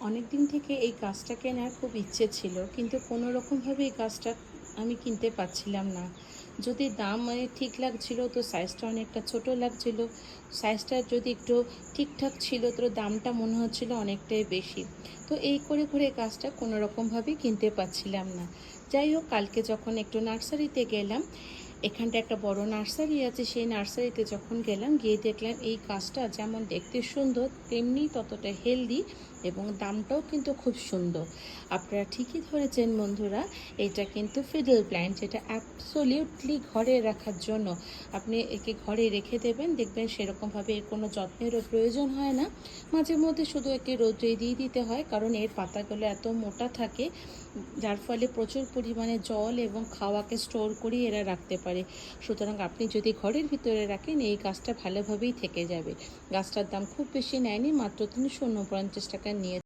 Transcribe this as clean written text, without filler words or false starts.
অনেক দিন থেকে এই গাছটা কেনার খুব ইচ্ছে ছিল, কিন্তু কোনো রকমভাবে এই গাছটা আমি কিনতে পারছিলাম না। যদি দাম ঠিক লাগছিল, তো সাইজটা অনেকটা ছোট লাগছিল। সাইজটা যদি একটু ঠিকঠাক ছিল, তো দামটা মনে হচ্ছিল অনেকটাই বেশি। তো এই করে করে গাছটা কোনো রকমভাবেই কিনতে পারছিলাম না। যাই হোক, কালকে যখন একটু নার্সারিতে গেলাম, এখানটা একটা বড় নার্সারি আছে, সেই নার্সারিতে যখন গেলাম, গিয়ে দেখলাম এই গাছটা যেমন দেখতে সুন্দর, তেমনি ততটা হেলদি, এবং দামটাও কিন্তু খুব সুন্দর। আপনারা ঠিকই ধরেছেন বন্ধুরা, এটা কিন্তু ফিডল প্ল্যান্ট, যেটা অ্যাবসলিউটলি ঘরে রাখার জন্য। আপনি একে ঘরে রেখে দেবেন, দেখবেন সেরকমভাবে এর কোনো যত্নেরও প্রয়োজন হয় না। মাঝে মধ্যে শুধু একে রোদে দিয়ে দিতে হয়, কারণ এর পাতাগুলো এত মোটা থাকে, যার ফলে প্রচুর পরিমাণে জল এবং খাওয়াকে স্টোর করে এরা রাখতে পারে। সুতরাং আপনি যদি ঘরের ভিতরে রাখেন, এই গাছটা ভালোভাবেই থেকে যাবে। গাছটার দাম খুব বেশি নেয়নি, মাত্র 349 টাকা নিয়ে